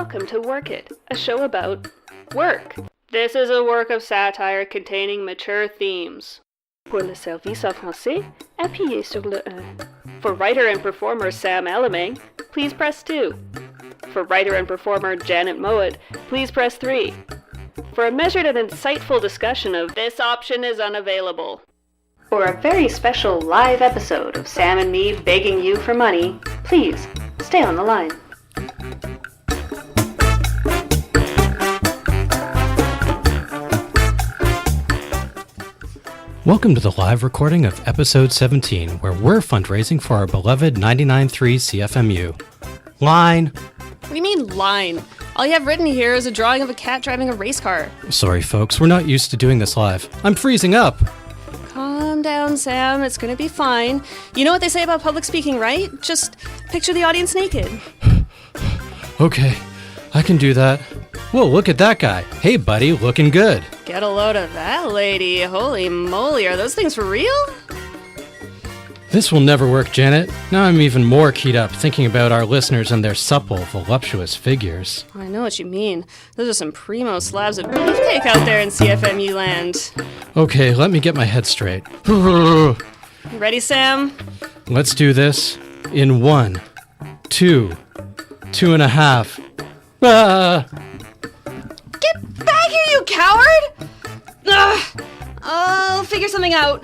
Welcome to Work It, a show about work. This is a work of satire containing mature themes. Pour le service en français, appuyez sur le 1. For writer and performer Sam Alamang, please press 2. For writer and performer Janet Mowat, please press 3. For a measured and insightful discussion of this option is unavailable. For a very special live episode of Sam and me begging you for money, please stay on the line. Welcome to the live recording of episode 17, where we're fundraising for our beloved 99.3 CFMU. Line. What do you mean, line? All you have written here is a drawing of a cat driving a race car. Sorry, folks, we're not used to doing this live. I'm freezing up. Calm down, Sam. It's gonna be fine. You know what they say about public speaking, right? Just picture the audience naked. Okay, I can do that. Whoa, look at that guy. Hey, buddy, looking good. Get a load of that lady. Holy moly, are those things for real? This will never work, Janet. Now I'm even more keyed up thinking about our listeners and their supple, voluptuous figures. I know what you mean. Those are some primo slabs of beefcake out there in CFMU land. Okay, let me get my head straight. Ready, Sam? Let's do this in 1, 2, 2.5. Ah! Get back here, you coward! Ugh. I'll figure something out.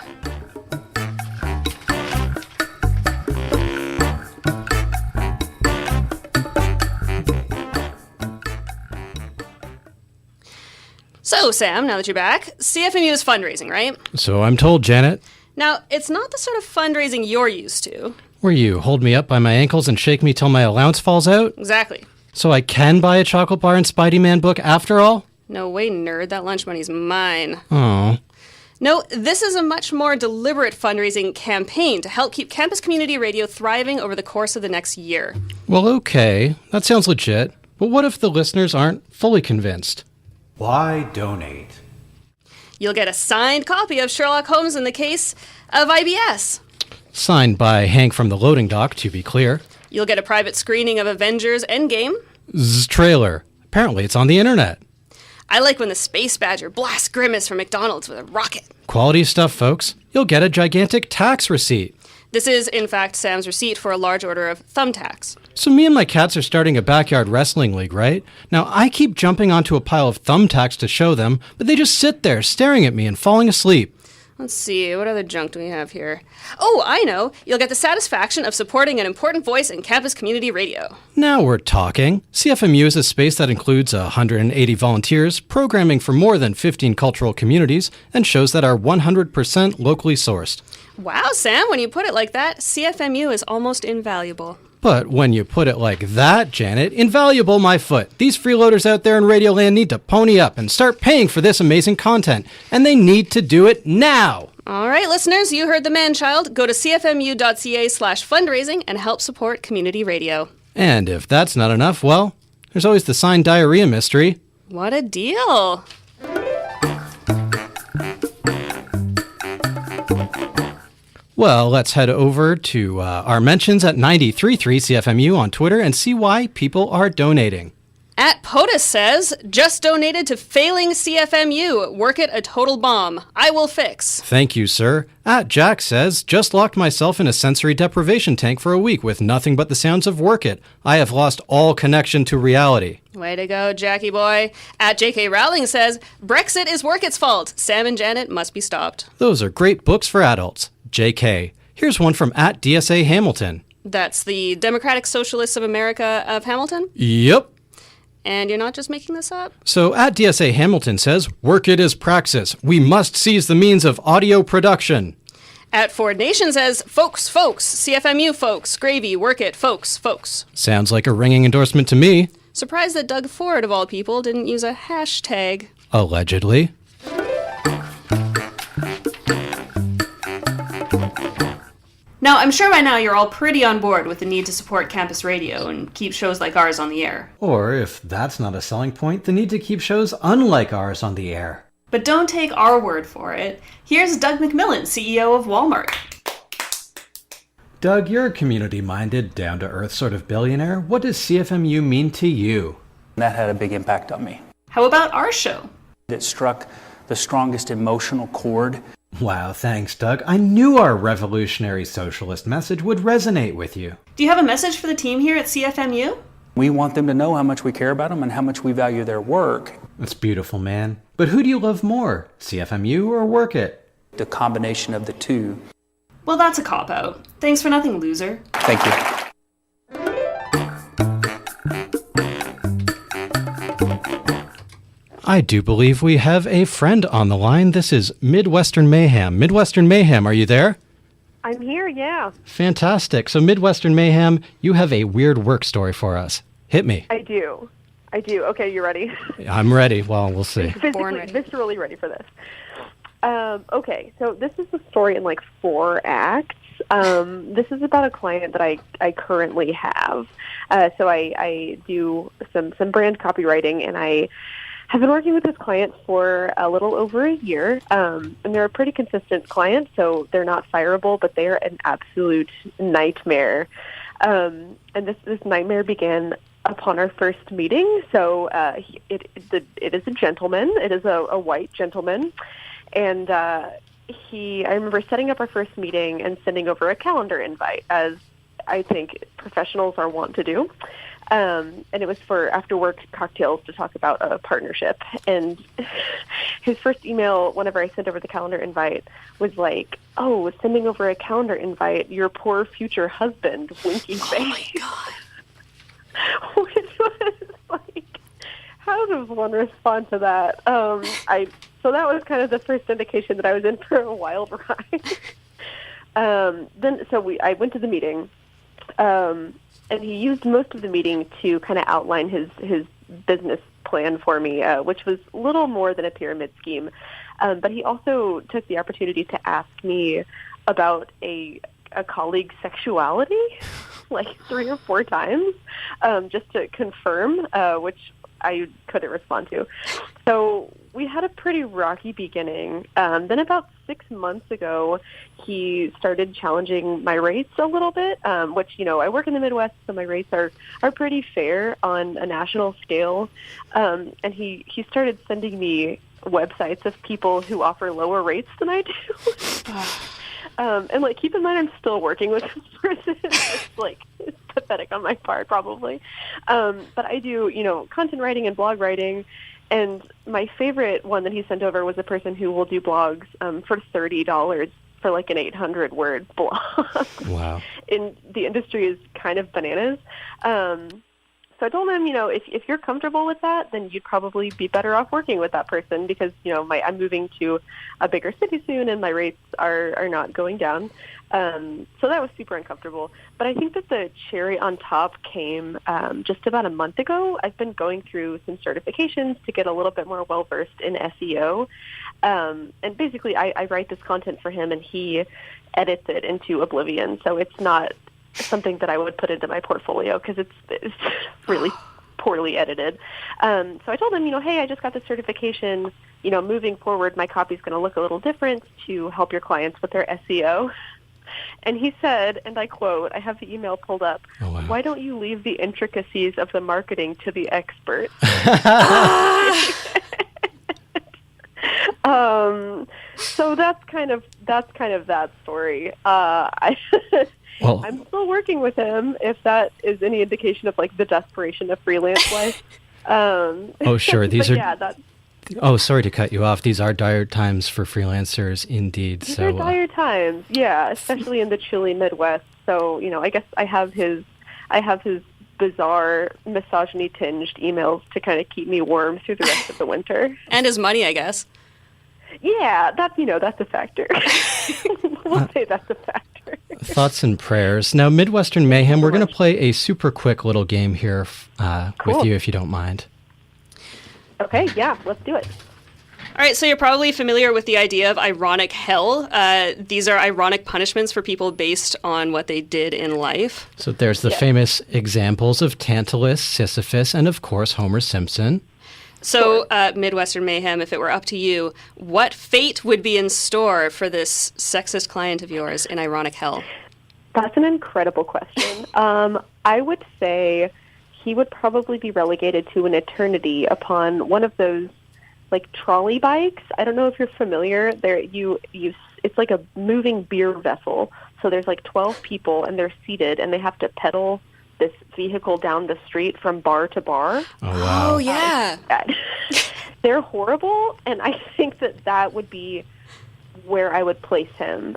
So, Sam, now that you're back, CFMU is fundraising, right? So I'm told, Janet. Now, it's not the sort of fundraising you're used to. Where you hold me up by my ankles and shake me till my allowance falls out? Exactly. So I can buy a chocolate bar and Spidey Man book after all? No way, nerd. That lunch money's mine. Oh. No, this is a much more deliberate fundraising campaign to help keep campus community radio thriving over the course of the next year. Well, okay. That sounds legit. But what if the listeners aren't fully convinced? Why donate? You'll get a signed copy of Sherlock Holmes in the case of IBS. Signed by Hank from the loading dock, to be clear. You'll get a private screening of Avengers Endgame. Trailer. Apparently it's on the internet. I like when the Space Badger blasts Grimace from McDonald's with a rocket. Quality stuff, folks. You'll get a gigantic tax receipt. This is, in fact, Sam's receipt for a large order of thumbtacks. So me and my cats are starting a backyard wrestling league, right? Now, I keep jumping onto a pile of thumbtacks to show them, but they just sit there staring at me and falling asleep. Let's see, what other junk do we have here? Oh, I know! You'll get the satisfaction of supporting an important voice in campus community radio. Now we're talking. CFMU is a space that includes 180 volunteers, programming for more than 15 cultural communities, and shows that are 100% locally sourced. Wow, Sam, when you put it like that, CFMU is almost invaluable. But when you put it like that, Janet, invaluable my foot. These freeloaders out there in Radioland need to pony up and start paying for this amazing content. And they need to do it now. All right, listeners, you heard the man-child. Go to cfmu.ca/fundraising and help support community radio. And if that's not enough, well, there's always the signed diarrhea mystery. What a deal. Well, let's head over to our mentions at 93.3 CFMU on Twitter and see why people are donating. At POTUS says, just donated to failing CFMU. Work it a total bomb. I will fix. Thank you, sir. At Jack says, just locked myself in a sensory deprivation tank for a week with nothing but the sounds of Work It. I have lost all connection to reality. Way to go, Jackie boy. At JK Rowling says, Brexit is Work It's fault. Sam and Janet must be stopped. Those are great books for adults. JK. Here's one from at DSA Hamilton. That's the Democratic Socialists of America of Hamilton? Yep. And you're not just making this up? So at DSA Hamilton says, Work It is praxis. We must seize the means of audio production. At Ford Nation says, folks, CFMU folks, gravy, work it, folks. Sounds like a ringing endorsement to me. Surprised that Doug Ford, of all people, didn't use a hashtag. Allegedly. Now, I'm sure by now you're all pretty on board with the need to support campus radio and keep shows like ours on the air. Or, if that's not a selling point, the need to keep shows unlike ours on the air. But don't take our word for it. Here's Doug McMillon, CEO of Walmart. Doug, you're a community-minded, down-to-earth sort of billionaire. What does CFMU mean to you? That had a big impact on me. How about our show? It struck the strongest emotional chord. Wow, thanks, Doug. I knew our revolutionary socialist message would resonate with you. Do you have a message for the team here at CFMU? We want them to know how much we care about them and how much we value their work. That's beautiful, man. But who do you love more, CFMU or Work It? The combination of the two. Well, that's a cop-out. Thanks for nothing, loser. Thank you. I do believe we have a friend on the line. This is Midwestern Mayhem. Midwestern Mayhem, are you there? I'm here, yeah. Fantastic. So Midwestern Mayhem, you have a weird work story for us. Hit me. I do. Okay, you ready? I'm ready. Well, we'll see. Viscerally ready for this. Okay, so this is a story in like 4 acts. This is about a client that I currently have. So I do some brand copywriting, and I have been working with this client for a little over a year, and they're a pretty consistent client, so they're not fireable, but they're an absolute nightmare. And this nightmare began upon our first meeting. So it is a gentleman. It is a white gentleman, and I remember setting up our first meeting and sending over a calendar invite, as I think professionals are wont to do. And it was for after-work cocktails to talk about a partnership. And his first email, whenever I sent over the calendar invite, was like, "Oh, sending over a calendar invite, your poor future husband, winky face." Oh, my God. Which was like, how does one respond to that? So that was kind of the first indication that I was in for a wild ride. I went to the meeting, and he used most of the meeting to kind of outline his business plan for me, which was little more than a pyramid scheme. But he also took the opportunity to ask me about a colleague's sexuality, like 3 or 4 times, just to confirm, which I couldn't respond to. So we had a pretty rocky beginning. Then about 6 months ago, he started challenging my rates a little bit, which, I work in the Midwest, so my rates are pretty fair on a national scale. And he started sending me websites of people who offer lower rates than I do. And keep in mind, I'm still working with this person. It's pathetic on my part, probably. But I do, content writing and blog writing. And my favorite one that he sent over was a person who will do blogs for $30 for an 800-word blog. Wow. And the industry is kind of bananas. So I told him, if you're comfortable with that, then you'd probably be better off working with that person because, I'm moving to a bigger city soon and my rates are not going down. So that was super uncomfortable. But I think that the cherry on top came just about a month ago. I've been going through some certifications to get a little bit more well-versed in SEO. And basically, I write this content for him and he edits it into oblivion. So it's not something that I would put into my portfolio because it's really poorly edited. So I told him, hey, I just got the certification. Moving forward, my copy's going to look a little different to help your clients with their SEO. And he said, and I quote, I have the email pulled up, "Oh, wow. Why don't you leave the intricacies of the marketing to the expert?" So that's kind of that story. Well, I'm still working with him, if that is any indication of the desperation of freelance life. oh, sure. These are. Oh, sorry to cut you off. These are dire times for freelancers, indeed. These are dire times, yeah, especially in the chilly Midwest. So, I guess I have his bizarre misogyny-tinged emails to kind of keep me warm through the rest of the winter. And his money, I guess. Yeah, that's a factor. We'll say that's a factor. Thoughts and prayers. Now, Midwestern Mayhem, we're going to play a super quick little game here with you, if you don't mind. Okay, yeah, let's do it. All right, so you're probably familiar with the idea of ironic hell. These are ironic punishments for people based on what they did in life. So there's the famous examples of Tantalus, Sisyphus, and of course Homer Simpson. So, Midwestern Mayhem, if it were up to you, what fate would be in store for this sexist client of yours in ironic hell? That's an incredible question. I would say he would probably be relegated to an eternity upon one of those like trolley bikes. I don't know if you're familiar. It's like a moving beer vessel. So there's like 12 people and they're seated and they have to pedal this vehicle down the street from bar to bar. Oh, wow. Oh, yeah. They're horrible, and I think that would be where I would place him.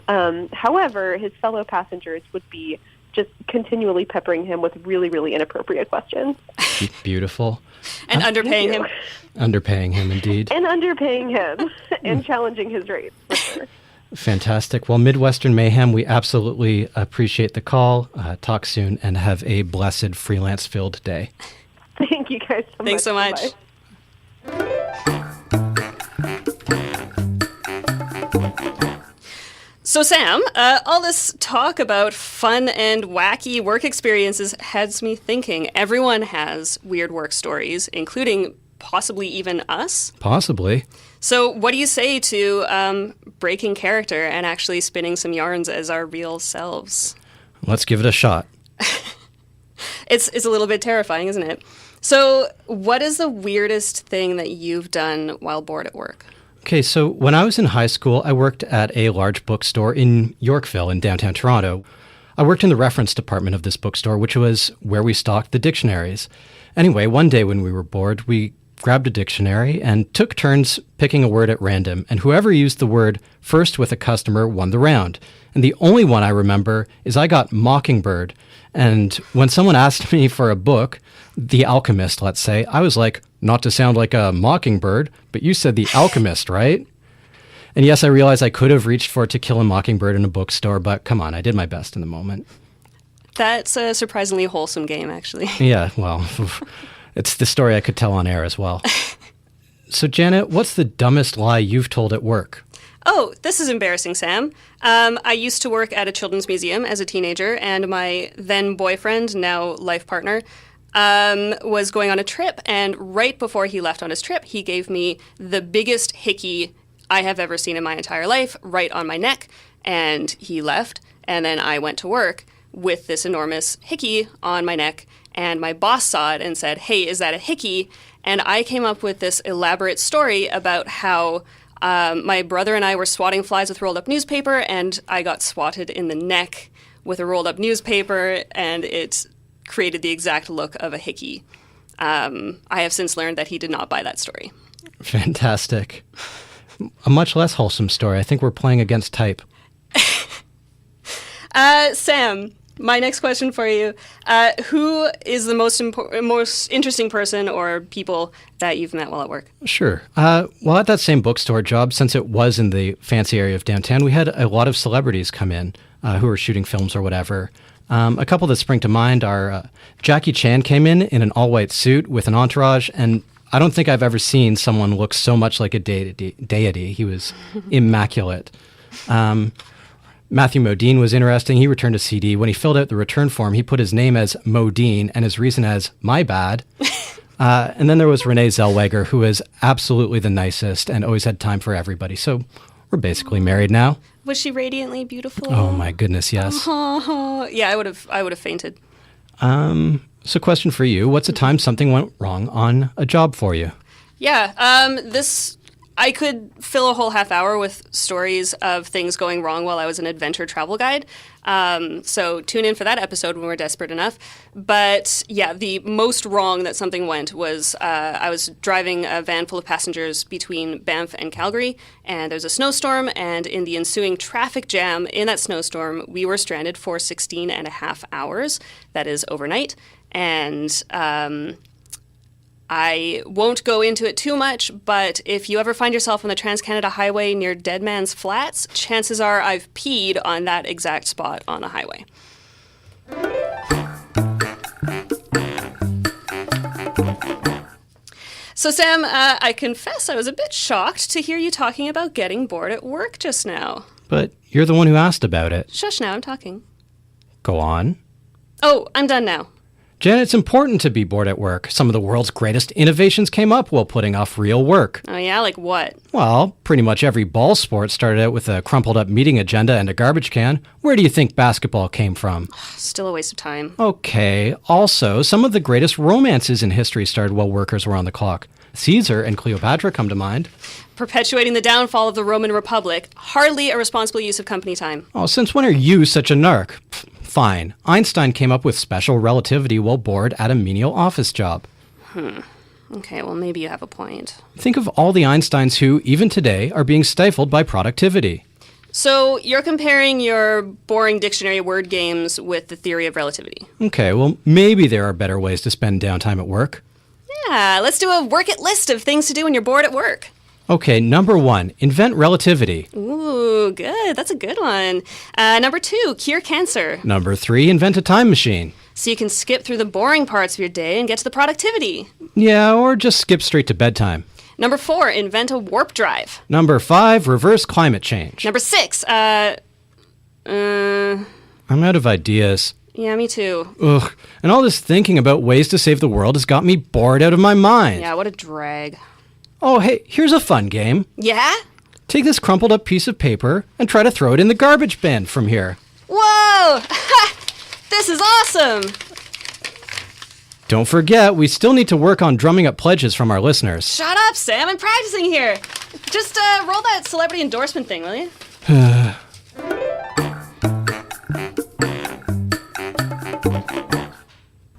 However, his fellow passengers would be just continually peppering him with really, really inappropriate questions. Beautiful. And underpaying him. Underpaying him, indeed. And underpaying him and challenging his rates, for sure. Fantastic. Well, Midwestern Mayhem, we absolutely appreciate the call. Talk soon and have a blessed freelance-filled day. Thank you guys so much. Thanks so much. Bye. So, Sam, all this talk about fun and wacky work experiences has me thinking. Everyone has weird work stories, including possibly even us. Possibly. So what do you say to breaking character and actually spinning some yarns as our real selves? Let's give it a shot. It's a little bit terrifying, isn't it? So what is the weirdest thing that you've done while bored at work? Okay, so when I was in high school, I worked at a large bookstore in Yorkville in downtown Toronto. I worked in the reference department of this bookstore, which was where we stocked the dictionaries. Anyway, one day when we were bored, we grabbed a dictionary and took turns picking a word at random, and whoever used the word first with a customer won the round. And the only one I remember is I got mockingbird. And when someone asked me for a book, The Alchemist, let's say, I was like, not to sound like a mockingbird, but you said The Alchemist, right? And yes, I realize I could have reached for To Kill a Mockingbird in a bookstore, but come on, I did my best in the moment. That's a surprisingly wholesome game, actually. Yeah, well, it's the story I could tell on air as well. So, Janet, what's the dumbest lie you've told at work? Oh, this is embarrassing, Sam. I used to work at a children's museum as a teenager, and my then boyfriend, now life partner, was going on a trip. And right before he left on his trip, he gave me the biggest hickey I have ever seen in my entire life, right on my neck. And he left, and then I went to work with this enormous hickey on my neck. And my boss saw it and said, "Hey, is that a hickey?" And I came up with this elaborate story about how my brother and I were swatting flies with rolled up newspaper, and I got swatted in the neck with a rolled up newspaper, and it created the exact look of a hickey. I have since learned that he did not buy that story. Fantastic. A much less wholesome story. I think we're playing against type. Sam, my next question for you. Who is the most interesting person or people that you've met while at work? Sure. Well, at that same bookstore job, since it was in the fancy area of downtown, we had a lot of celebrities come in who were shooting films or whatever. A couple that spring to mind are Jackie Chan came in an all-white suit with an entourage, and I don't think I've ever seen someone look so much like a deity. He was immaculate. Matthew Modine was interesting. He returned a CD. When he filled out the return form, he put his name as Modine and his reason as my bad. And then there was Renee Zellweger, who was absolutely the nicest and always had time for everybody. So we're basically married now. Was she radiantly beautiful? Oh my goodness, yes. Yeah, I would have fainted. So question for you. What's a time something went wrong on a job for you? Yeah, I could fill a whole half hour with stories of things going wrong while I was an adventure travel guide. So tune in for that episode when we're desperate enough. But yeah, the most wrong that something went was I was driving a van full of passengers between Banff and Calgary, and there was a snowstorm, and in the ensuing traffic jam in that snowstorm, we were stranded for 16 and a half hours. That is overnight. And I won't go into it too much, but if you ever find yourself on the Trans-Canada Highway near Dead Man's Flats, chances are I've peed on that exact spot on a highway. So, Sam, I confess I was a bit shocked to hear you talking about getting bored at work just now. But you're the one who asked about it. Shush now, I'm talking. Go on. Oh, I'm done now. Jen, it's important to be bored at work. Some of the world's greatest innovations came up while putting off real work. Oh yeah, like what? Well, pretty much every ball sport started out with a crumpled up meeting agenda and a garbage can. Where do you think basketball came from? Still a waste of time. Okay, also, some of the greatest romances in history started while workers were on the clock. Caesar and Cleopatra come to mind. Perpetuating the downfall of the Roman Republic. Hardly a responsible use of company time. Oh, since when are you such a narc? Fine. Einstein came up with special relativity while bored at a menial office job. Okay, well, maybe you have a point. Think of all the Einsteins who, even today, are being stifled by productivity. So you're comparing your boring dictionary word games with the theory of relativity. Okay, well, maybe there are better ways to spend downtime at work. Yeah, let's do a work it list of things to do when you're bored at work. Okay, number 1, invent relativity. Ooh, good. That's a good one. Number 2, cure cancer. Number 3, invent a time machine. So you can skip through the boring parts of your day and get to the productivity. Yeah, or just skip straight to bedtime. Number 4, invent a warp drive. Number 5, reverse climate change. Number 6, I'm out of ideas. yeah, me too. Ugh, and all this thinking about ways to save the world has got me bored out of my mind. Yeah, what a drag. Oh, hey, here's a fun game. Yeah? Take this crumpled up piece of paper and try to throw it in the garbage bin from here. Whoa! This is awesome! Don't forget, we still need to work on drumming up pledges from our listeners. Shut up, Sam. I'm practicing here. Just roll that celebrity endorsement thing, will you?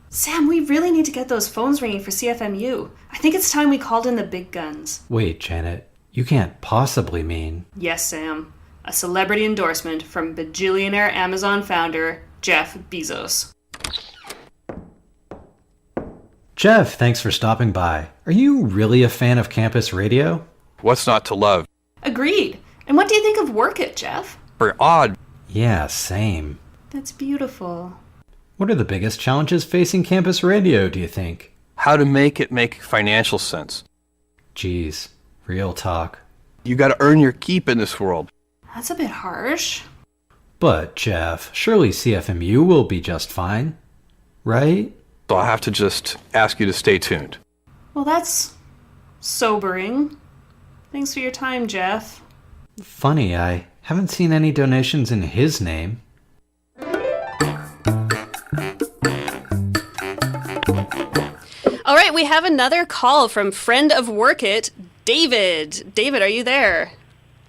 Sam, we really need to get those phones ringing for CFMU. I think it's time we called in the big guns. Wait, Janet, you can't possibly mean... Yes, Sam. A celebrity endorsement from bajillionaire Amazon founder Jeff Bezos. Jeff, thanks for stopping by. Are you really a fan of campus radio? What's not to love? Agreed. And what do you think of Work It, Jeff? Very odd. Yeah, same. That's beautiful. What are the biggest challenges facing campus radio, do you think? How to make it make financial sense. Geez, real talk. You gotta earn your keep in this world. That's a bit harsh. But, Jeff, surely CFMU will be just fine, right? So I'll have to just ask you to stay tuned. Well, that's sobering. Thanks for your time, Jeff. Funny, I haven't seen any donations in his name. All right, we have another call from friend of Work It, David. David, are you there?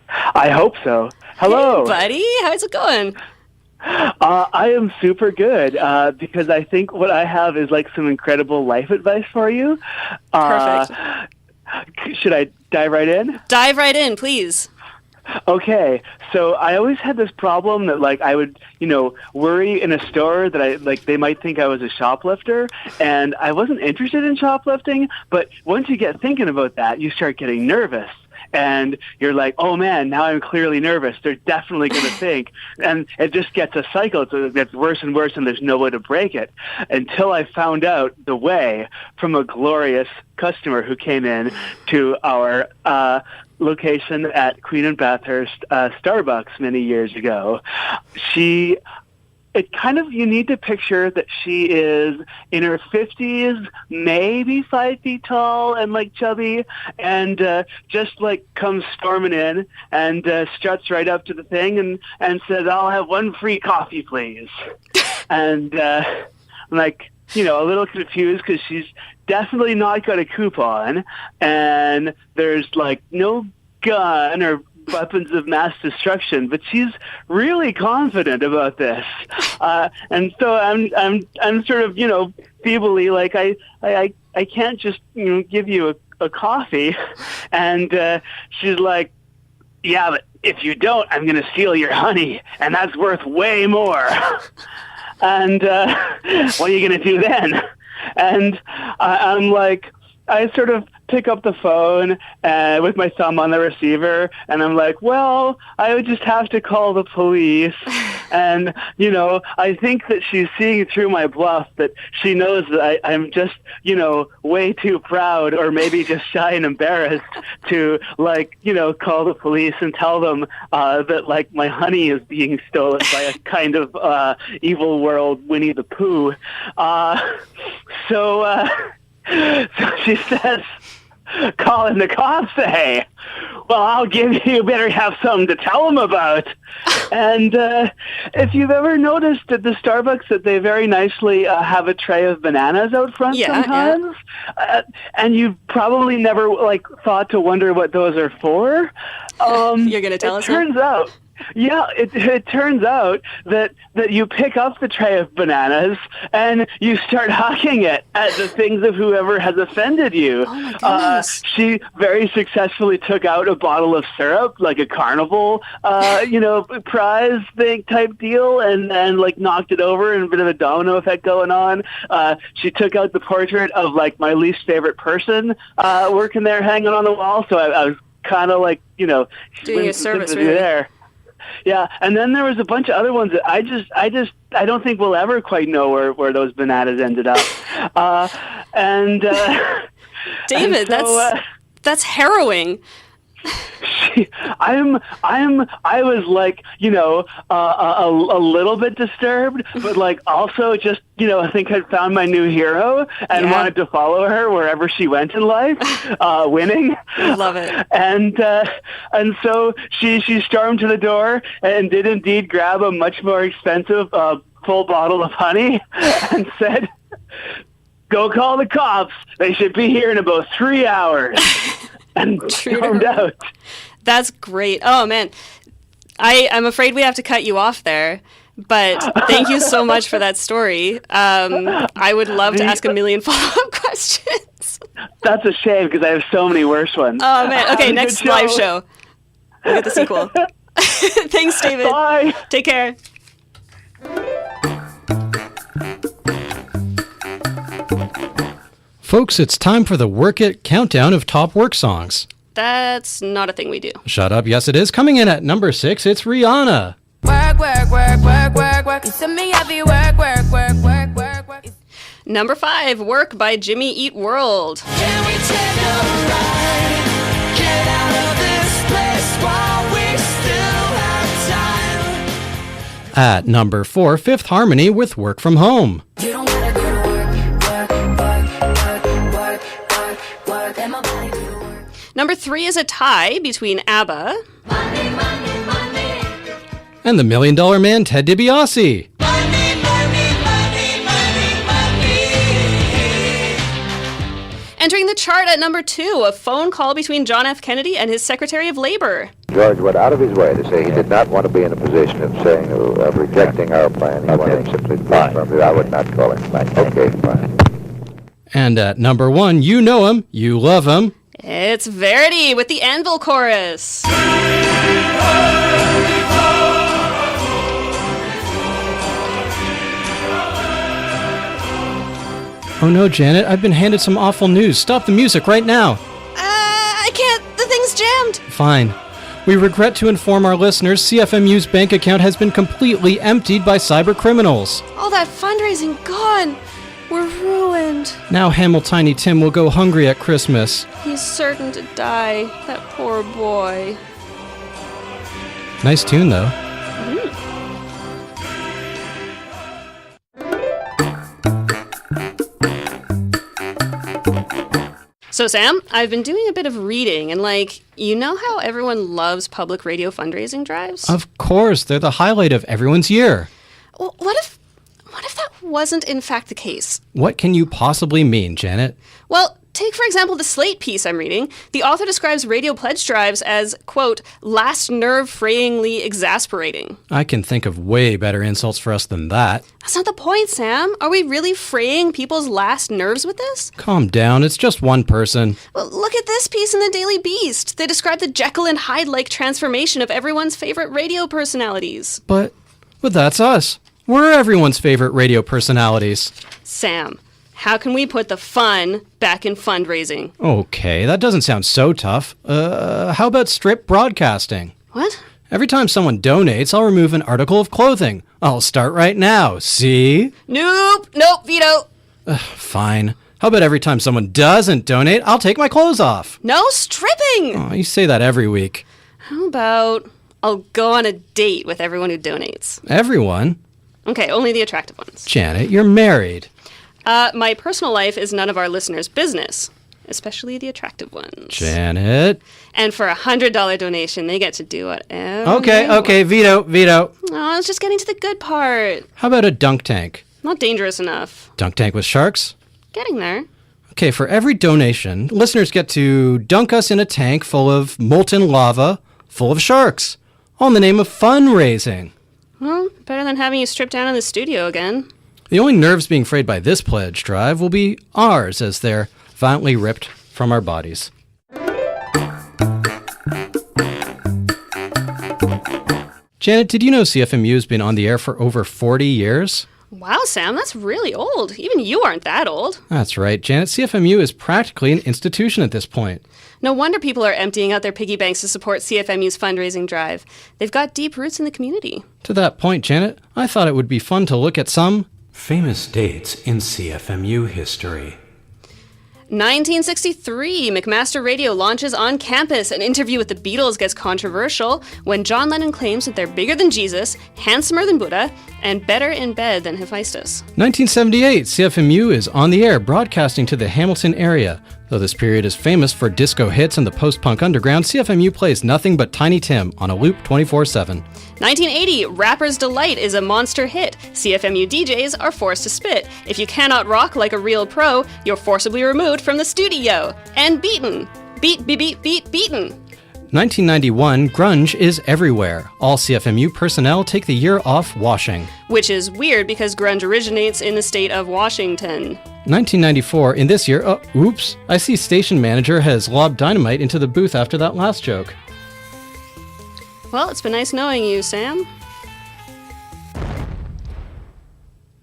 I hope so. Hello. Hey, buddy. How's it going? I am super good because I think what I have is like some incredible life advice for you. Perfect. Should I dive right in? Dive right in, please. Okay, so I always had this problem that like I would, worry in a store that they might think I was a shoplifter, and I wasn't interested in shoplifting, but once you get thinking about that, you start getting nervous. And you're like, oh man, now I'm clearly nervous. They're definitely going to think. And it just gets a cycle. It gets worse and worse, and there's no way to break it. Until I found out the way from a glorious customer who came in to our location at Queen and Bathurst Starbucks many years ago. You need to picture that she is in her 50s, maybe 5 feet tall and like chubby, and just like comes storming in and struts right up to the thing and says, "I'll have one free coffee, please." And I'm like, a little confused because she's definitely not got a coupon, and there's like no gun or weapons of mass destruction, but she's really confident about this, and so I'm sort of feebly like I can't just give you a coffee, and she's like, yeah, but if you don't, I'm going to steal your honey, and that's worth way more. And what are you going to do then? And I'm like, I sort of pick up the phone with my thumb on the receiver, and I'm like, well, I would just have to call the police. And, I think that she's seeing through my bluff, that she knows that I'm just, way too proud or maybe just shy and embarrassed to, call the police and tell them that, my honey is being stolen by a kind of evil world Winnie the Pooh. So she says, calling the cops, say, well, I'll give you better have something to tell them about. And if you've ever noticed at the Starbucks that they very nicely have a tray of bananas out front sometimes, and you've probably never thought to wonder what those are for. You're going to tell us? Turns out. Yeah, it turns out that you pick up the tray of bananas and you start hucking it at the things of whoever has offended you. Oh my goodness. She very successfully took out a bottle of syrup, like a carnival, prize thing type deal, and knocked it over and a bit of a domino effect going on. She took out the portrait of my least favorite person working there, hanging on the wall. So I was kind of doing a service really. There. Yeah, and then there was a bunch of other ones that I don't think we'll ever quite know where those bananas ended up. David, that's harrowing. I was a little bit disturbed, but also just I think I'd found my new hero and wanted to follow her wherever she went in life, winning. Love it. And so she stormed to the door and did indeed grab a much more expensive full bottle of honey and said, "Go call the cops. They should be here in about 3 hours." And stormed out. That's great. Oh, man. I'm afraid we have to cut you off there, but thank you so much for that story. I would love to ask a million follow-up questions. That's a shame, because I have so many worse ones. Oh, man. Okay, next live show. We'll get the sequel. Thanks, David. Bye. Take care. Folks, it's time for the Work It countdown of top work songs. That's not a thing we do. Shut up. Yes, it is. Coming in at number 6, it's Rihanna. Work, work, work, work, work, work. You send me heavy work, work, work, work, work, work. Number 5, Work by Jimmy Eat World. Can we take a ride? Get out of this place while we still have time. At number 4, Fifth Harmony with Work From Home. You don't gotta go to work, and my body do the work. Number 3 is a tie between ABBA Money, money, money. And the $1 Million Man, Ted DiBiase. Money, money, money, money, money. Entering the chart at number 2, a phone call between John F. Kennedy and his Secretary of Labor. George went out of his way to say he did not want to be in a position of saying, of rejecting our plan. He wanted simply to confirm that I would not call him. Okay, fine. And at number 1, you know him, you love him. It's Verity with the Anvil Chorus. Oh no, Janet, I've been handed some awful news. Stop the music right now. I can't. The thing's jammed. Fine. We regret to inform our listeners CFMU's bank account has been completely emptied by cyber criminals. All that fundraising gone. We're ruined. Now Hamiltiny Tim will go hungry at Christmas. He's certain to die. That poor boy. Nice tune, though. So, Sam, I've been doing a bit of reading, and you know how everyone loves public radio fundraising drives? Of course, they're the highlight of everyone's year. Well, what if that wasn't in fact the case? What can you possibly mean, Janet? Well, take for example the Slate piece I'm reading. The author describes radio pledge drives as, quote, last nerve-frayingly exasperating. I can think of way better insults for us than that. That's not the point, Sam. Are we really fraying people's last nerves with this? Calm down, it's just one person. Well, look at this piece in the Daily Beast. They describe the Jekyll and Hyde-like transformation of everyone's favorite radio personalities. But that's us. We're everyone's favorite radio personalities. Sam, how can we put the fun back in fundraising? Okay, that doesn't sound so tough. How about strip broadcasting? What? Every time someone donates, I'll remove an article of clothing. I'll start right now, see? Nope, veto. Fine. How about every time someone doesn't donate, I'll take my clothes off? No stripping! Oh, you say that every week. How about I'll go on a date with everyone who donates? Everyone? Okay, only the attractive ones. Janet, you're married. My personal life is none of our listeners' business, especially the attractive ones. Janet. And for a $100 donation, they get to do whatever. Okay, veto. Oh, I was just getting to the good part. How about a dunk tank? Not dangerous enough. Dunk tank with sharks? Getting there. Okay, for every donation, listeners get to dunk us in a tank full of molten lava, full of sharks, all in the name of fundraising. Well, better than having you stripped down in the studio again. The only nerves being frayed by this pledge drive will be ours as they're violently ripped from our bodies. Janet, did you know CFMU has been on the air for over 40 years? Wow, Sam, that's really old. Even you aren't that old. That's right, Janet. CFMU is practically an institution at this point. No wonder people are emptying out their piggy banks to support CFMU's fundraising drive. They've got deep roots in the community. To that point, Janet, I thought it would be fun to look at some famous dates in CFMU history. 1963, McMaster Radio launches on campus. An interview with the Beatles gets controversial when John Lennon claims that they're bigger than Jesus, handsomer than Buddha, and better in bed than Hephaestus. 1978, CFMU is on the air broadcasting to the Hamilton area. Though this period is famous for disco hits and the post-punk underground, CFMU plays nothing but Tiny Tim on a loop 24/7. 1980, Rapper's Delight is a monster hit. CFMU DJs are forced to spit. If you cannot rock like a real pro, you're forcibly removed from the studio and beaten. Beaten. 1991, grunge is everywhere. All CFMU personnel take the year off washing. Which is weird because grunge originates in the state of Washington. 1994, in this year, oops, I see station manager has lobbed dynamite into the booth after that last joke. Well, it's been nice knowing you, Sam.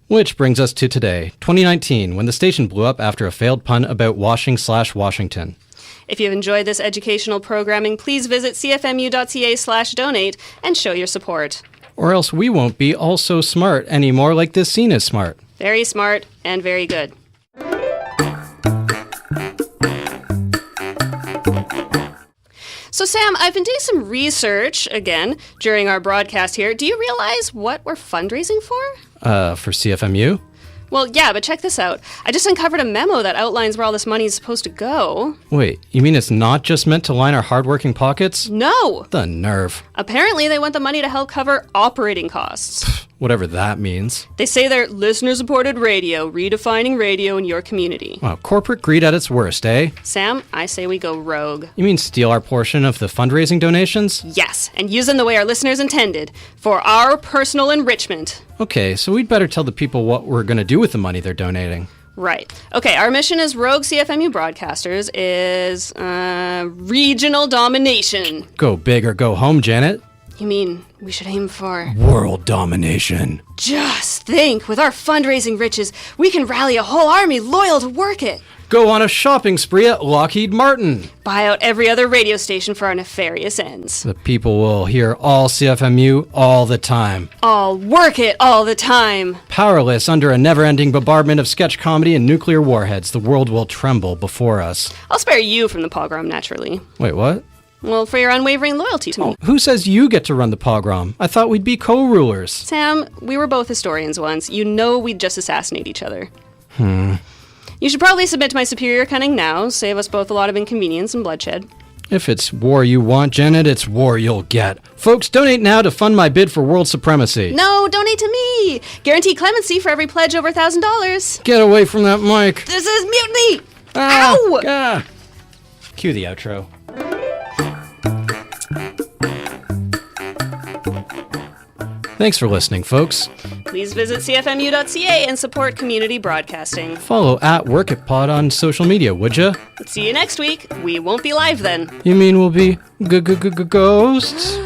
Which brings us to today, 2019, when the station blew up after a failed pun about washing/Washington. If you've enjoyed this educational programming, please visit cfmu.ca/donate and show your support. Or else we won't be all so smart anymore like this scene is smart. Very smart and very good. So Sam, I've been doing some research, again, during our broadcast here. Do you realize what we're fundraising for? For CFMU? Well, yeah, but check this out. I just uncovered a memo that outlines where all this money is supposed to go. Wait, you mean it's not just meant to line our hardworking pockets? No! The nerve. Apparently, they want the money to help cover operating costs. Whatever that means. They say they're listener-supported radio, redefining radio in your community. Wow, corporate greed at its worst, eh? Sam, I say we go rogue. You mean steal our portion of the fundraising donations? Yes, and use them the way our listeners intended, for our personal enrichment. Okay, so we'd better tell the people what we're going to do with the money they're donating. Right. Okay, our mission as Rogue CFMU broadcasters is, regional domination. Go big or go home, Janet. You mean we should aim for world domination? Just think, with our fundraising riches, we can rally a whole army loyal to work it. Go on a shopping spree at Lockheed Martin. Buy out every other radio station for our nefarious ends. The people will hear all CFMU all the time. All work it all the time. Powerless under a never-ending bombardment of sketch comedy and nuclear warheads, the world will tremble before us. I'll spare you from the pogrom, naturally. Wait, what? Well, for your unwavering loyalty to me. Who says you get to run the pogrom? I thought we'd be co-rulers. Sam, we were both historians once. You know we'd just assassinate each other. You should probably submit to my superior cunning now, save us both a lot of inconvenience and bloodshed. If it's war you want, Janet, it's war you'll get. Folks, donate now to fund my bid for world supremacy. No, donate to me! Guarantee clemency for every pledge over $1,000. Get away from that mic. This is mutiny! Ah, Ow! Ah. Cue the outro. Thanks for listening, folks. Please visit cfmu.ca and support community broadcasting. Follow at WorkItPod on social media, would ya? See you next week. We won't be live then. You mean we'll be ghosts?